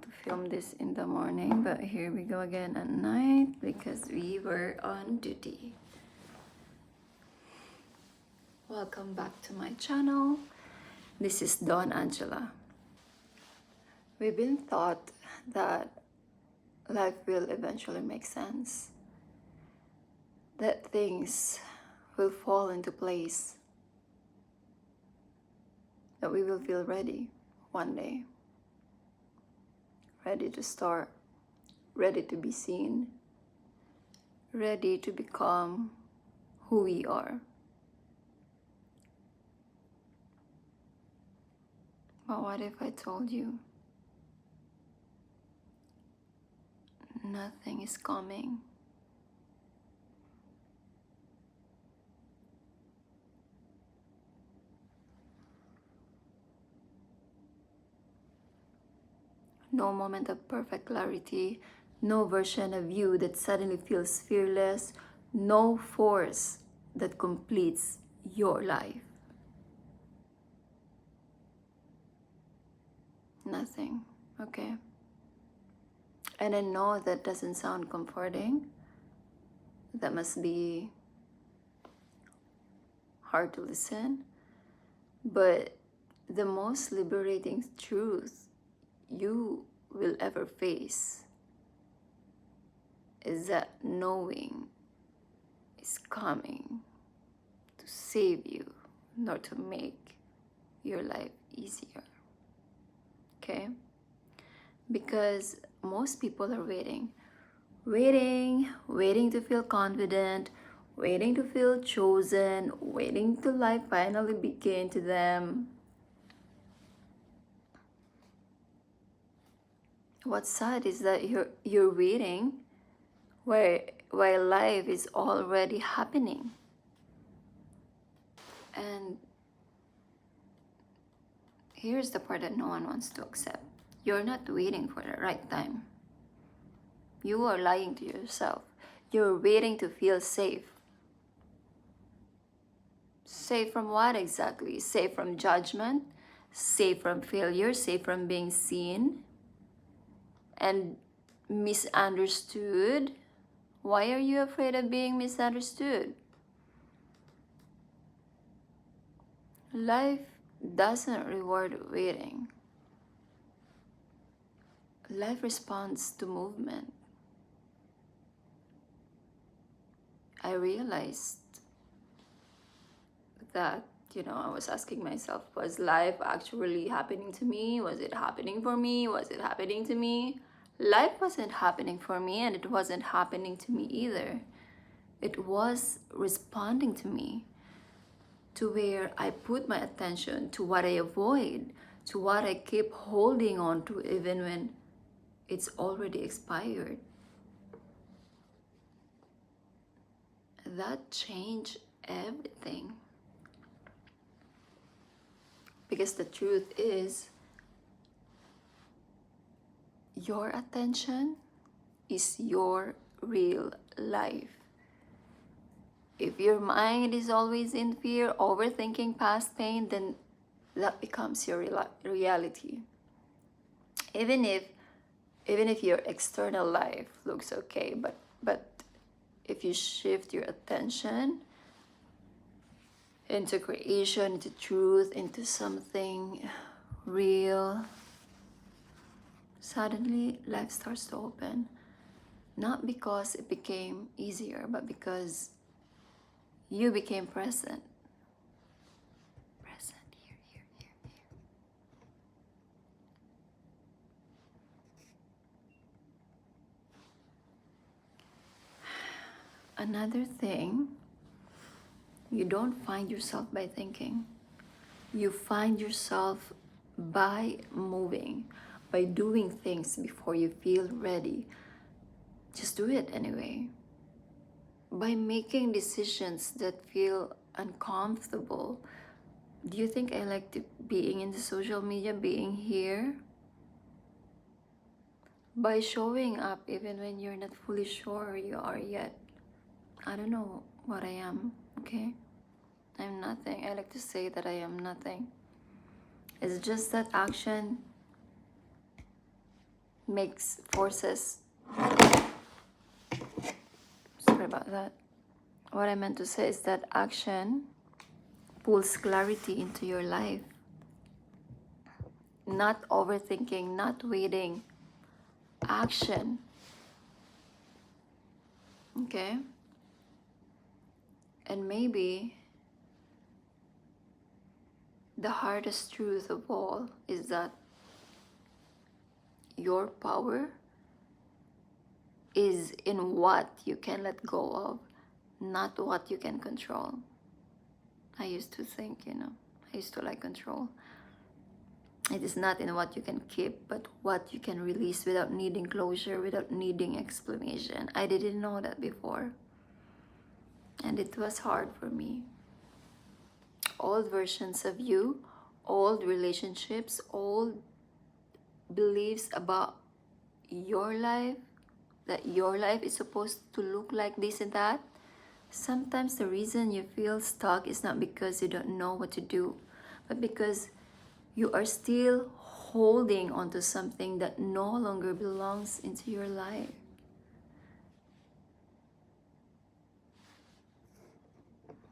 to film this in the morning, but here we go again at night because we were on duty. Welcome back to my channel. This is Dawn Angela. We've been taught that life will eventually make sense, that things will fall into place, that we will feel ready one day, ready to start, ready to be seen, ready to become who we are. But what if I told you nothing is coming? No moment of perfect clarity, no version of you that suddenly feels fearless, no force that completes your life. Nothing, okay? And I know that doesn't sound comforting. That must be hard to listen. But the most liberating truth you will ever face is that knowing is coming to save you, not to make your life easier. Okay? Because most people are waiting to feel confident, waiting to feel chosen, waiting till life finally begin to them. What's sad is that you're waiting while life is already happening. And here's the part that no one wants to accept. You're not waiting for the right time. You are lying to yourself. You're waiting to feel safe. Safe from what exactly? Safe from judgment? Safe from failure? Safe from being seen and misunderstood? Why are you afraid of being misunderstood? Life doesn't reward waiting. Life responds to movement. I realized that, I was asking myself, was life actually happening to me? Was it happening for me? Was it happening to me? Life wasn't happening for me, and it wasn't happening to me either. It was responding to me, to where I put my attention, to what I avoid, to what I keep holding on to even when it's already expired. That changed everything. Because the truth is, your attention is your real life. If your mind is always in fear, overthinking past pain, then that becomes your reality. Even if your external life looks okay, but if you shift your attention into creation, into truth, into something real, suddenly life starts to open. Not because it became easier, but because you became present. Present, here, here, here, here. Another thing, you don't find yourself by thinking. You find yourself by moving, by doing things before you feel ready. Just do it anyway. By making decisions that feel uncomfortable. Do you think I like being in the social media, being here? By showing up even when you're not fully sure you are yet. I don't know what I am, okay? I'm nothing. I like to say that I am nothing. It's just that action makes forces. Sorry about that. What I meant to say is that action pulls clarity into your life. Not overthinking, not waiting. Action. Okay? And maybe the hardest truth of all is that your power is in what you can let go of, not what you can control. I used to think, I used to like control. It is not in what you can keep, but what you can release without needing closure, without needing explanation. I didn't know that before. And it was hard for me. Old versions of you, old relationships, old beliefs about your life, that your life is supposed to look like this and that. Sometimes the reason you feel stuck is not because you don't know what to do, but because you are still holding onto something that no longer belongs into your life.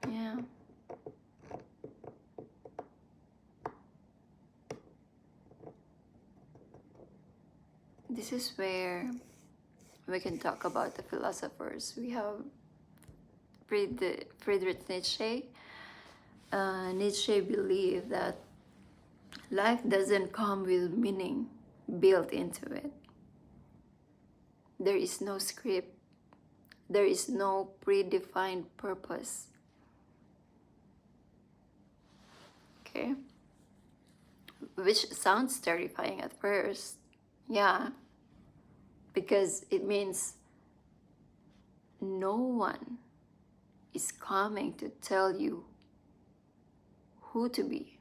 Yeah. This is where we can talk about the philosophers. We have Friedrich Nietzsche. Nietzsche believed that life doesn't come with meaning built into it. There is no script. There is no predefined purpose. Okay? Which sounds terrifying at first. Yeah. Because it means no one is coming to tell you who to be.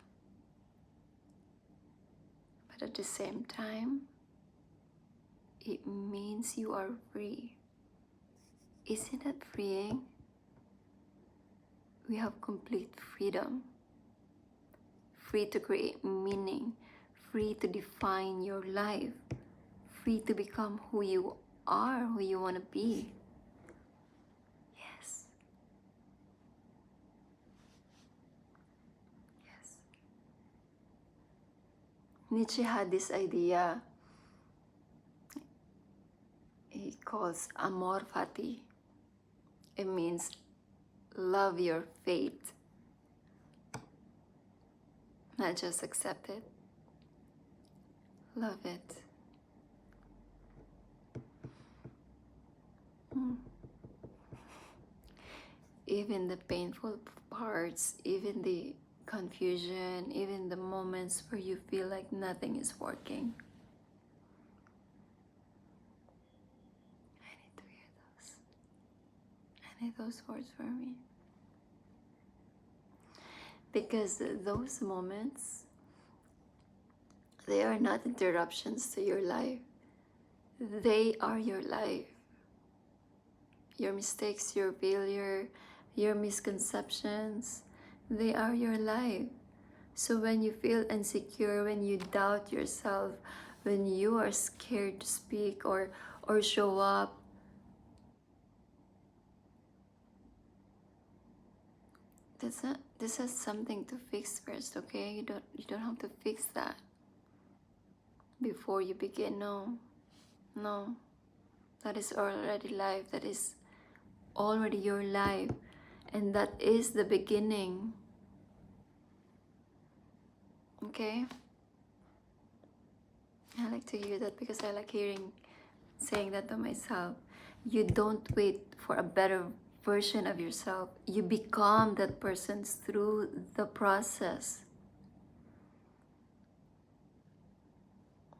But at the same time, it means you are free. Isn't that freeing? We have complete freedom. Free to create meaning. Free to define your life. Free to become who you are, who you want to be. Yes. Yes. Nietzsche had this idea he calls amor fati. It means love your fate. Not just accept it. Love it. Even the painful parts, even the confusion, even the moments where you feel like nothing is working. I need to hear those. I need those words for me. Because those moments, they are not interruptions to your life. They are your life. Your mistakes, your failure, your misconceptions, they are your life. So when you feel insecure, when you doubt yourself, when you are scared to speak or show up, this has something to fix first, okay? You don't have to fix that before you begin. No, that is already life. That is already your life, and that is the beginning. Okay? I like to hear that because I like saying that to myself. You don't wait for a better version of yourself. You become that person through the process.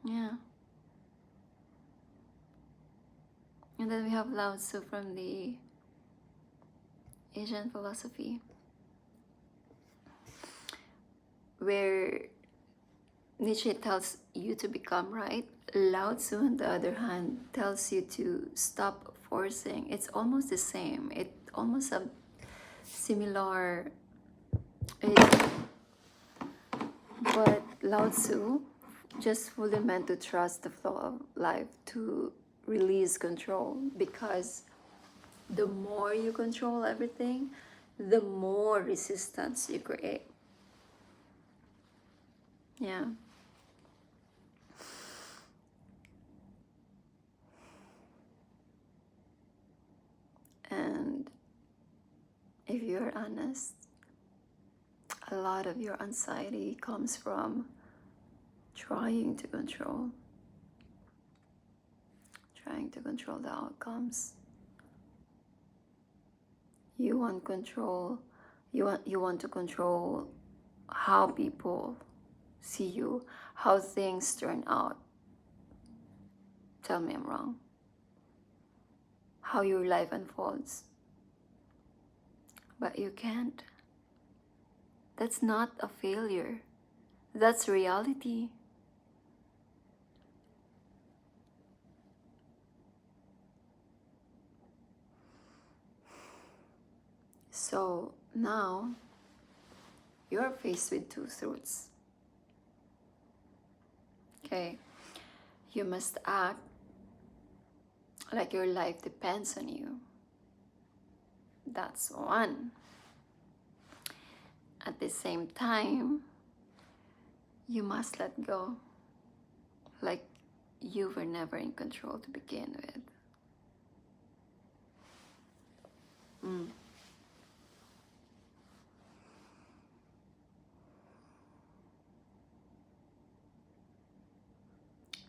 Yeah. And then we have Lao Tzu from the Asian philosophy, where Nietzsche tells you to become right. Lao Tzu, on the other hand, tells you to stop forcing. It's almost the same. It almost a similar. But Lao Tzu, just fully meant to trust the flow of life, to release control, because the more you control everything, the more resistance you create. Yeah. And if you're honest, a lot of your anxiety comes from trying to control the outcomes. You want control. You want to control how people see you, how things turn out. Tell me I'm wrong. How your life unfolds. But you can't. That's not a failure. That's reality. So now you're faced with two truths. Okay, you must act like your life depends on you. That's one. At the same time, you must let go, like you were never in control to begin with.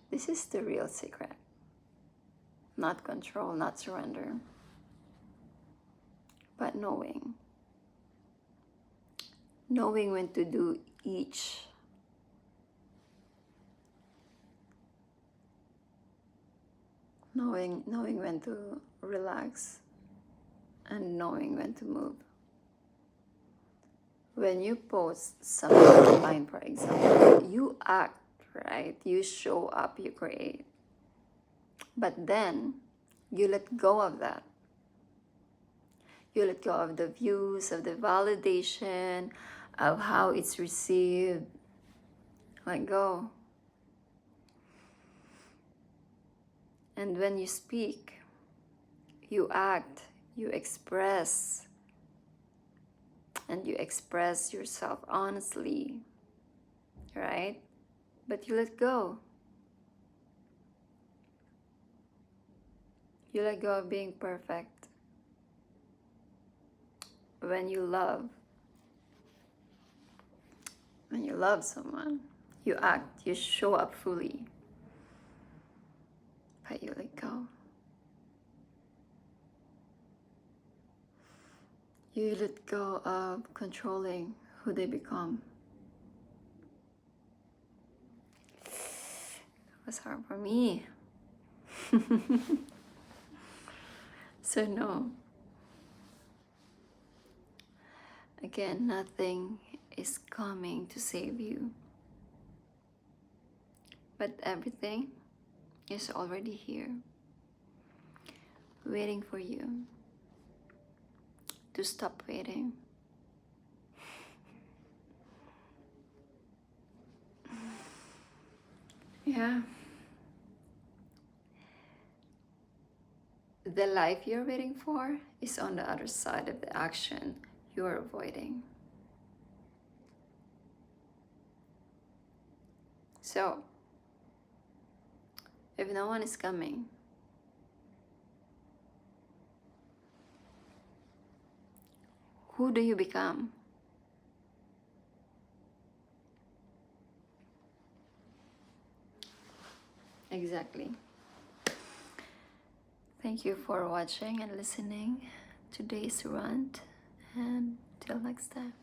This is the real secret. Not control, not surrender, but knowing. Knowing when to do each. Knowing when to relax and knowing when to move. When you post something online, for example, you act, right? You show up, you create. But then you let go of that. You let go of the views, of the validation, of how it's received. Let go. And when you speak, you act, you express, and you express yourself honestly, right? But you let go. You let go of being perfect. When you love someone, you act, you show up fully, but you let go. You let go of controlling who they become. It was hard for me. So no. Again, nothing is coming to save you. But everything is already here, waiting for you to stop waiting. Yeah. The life you're waiting for is on the other side of the action you're avoiding. So, if no one is coming, who do you become? Exactly. Thank you for watching and listening today's rant, and till next time.